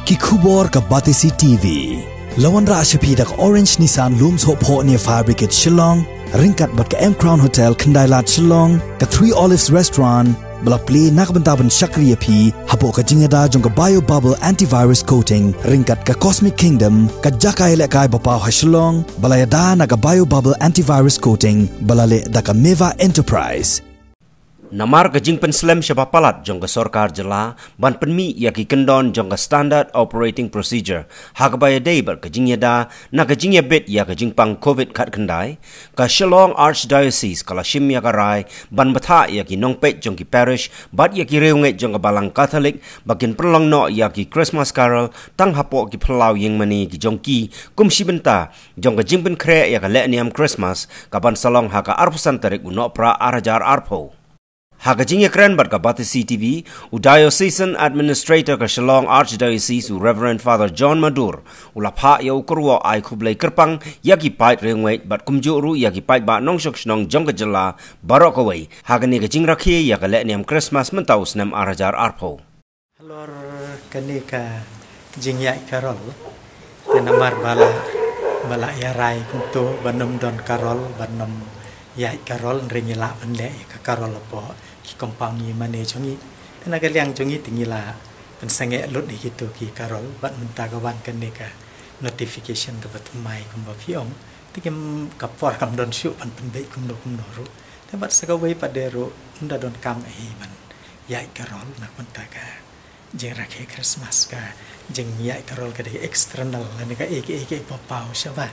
ki khubor ka Batisi TV lawan ra shapi dak Orange Nissan Looms Hope Ho near Fabricate Shillong ringkat bat ka M Crown Hotel Kandailat Shillong ka Three Olives Restaurant bala play nakbantaban Shakriya P hapo ka jingada jong ka Bio Bubble Antivirus Coating ringkat ka Cosmic Kingdom ka Jakai Lekai Bapaw ha Shillong bala yada na ka Bio Bubble Antivirus Coating bala le da ka Meva Enterprise Namar gajing penslam siapa palat jong ke sorkar jela ban penmi ya ki kendon jong ke standard operating procedure hakbaya day ber gajing yada na gajing ya bet ya gajing pang covid khat kendai ka Shillong Archdiocese kala shim ya karai ban batha ya ki nongpet jong ki parish bat ya ki reungai jong ke Balang Catholic bakin Pynlong no ya ki Christmas carol tang hapo ki Phyllaw Ïingmane ki jong ki kumsi benta jong gajing pen kre ya ka leniam Christmas ka ban salong haka arpusan tarik uno pra arajar arpo Hagajing kren bat ka Batisi TV, Diocesan Administrator ka Shillong Archdiocese Reverend Father John Madur, ulapha ya ukurwa ay kublay kerpang yaki pait rengwait bat kumjuru yaki pait ba nong shok shnong jong ka jela barok away. Hagani gajing rakhi ya ka leniam Christmas mentaus nem arajar arpo. Halor kani ka jingyai karol, tenamar bala yarai kunto banom don karol banom yai karol ringila bende ka karol po ki kompang Ïingmane chongi tenaga liang chongi tingila pensange lut di gitu ki karol bat mentagawan kene ka notification ka batumai kumba fiong tikim kapor kam don syu pan penbe kumno ru te bat sagawai padero unda don kam ban yai karol nak mentaga jeng rakhe Christmas ka jeng yai karol ka de external ne ka eke papau syaba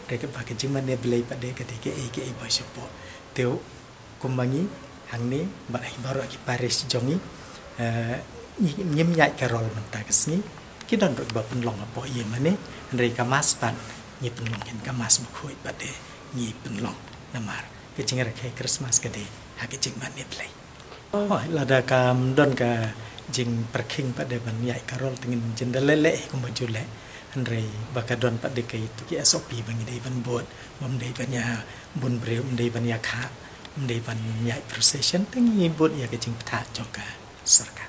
reka bagi Ïingmane belai pada ketika eke boy sepo teu kumbangi hangni balai baru aki paris jongi nyim nyai karol mentakesni kidon rok ba Pynlong apo Ïingmane reka mas pan nyi Pynlong ken kamas bukhoi pada nyi Pynlong namar kecing reka Christmas kade hak Ïingmane belai oh lada kam don ka jing perking pada ban yai karol tengin jendelele kumbajule Andrei bakadon pada kai tu ki SOP bangi dei ban bot bom dei banya bun breu dei banya kha dei ban nyai procession tengi bot ya ke jing tha joka sarka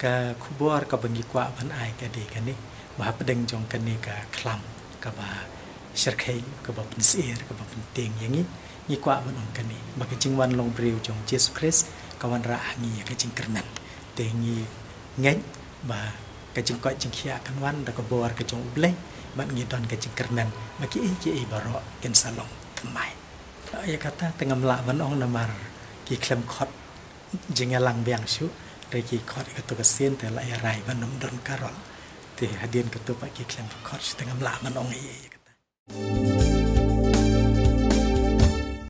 ka khubor ka bangi kwa ban ai ka dei kan ni ba pedeng jong kan ni ka klam ka ba sharkai ka ba pensir ka ba penting yang ni kwa ban ong kan ni ba ke jing wan long breu jong Jesus Christ ka wan ra ngi ya ke jing kernan tengi ngai ba kajing kau jing kia kan wan dah kebor kajing ubleh bat ngidon kajing kernan maki iki baro ken salong temai ya kata tengah melak banong namar ki klem khot jing alang biang syu reki khot ketu kesien te la rai banom don karol te hadien ketu pak ki klem khot tengah melak banong iya kata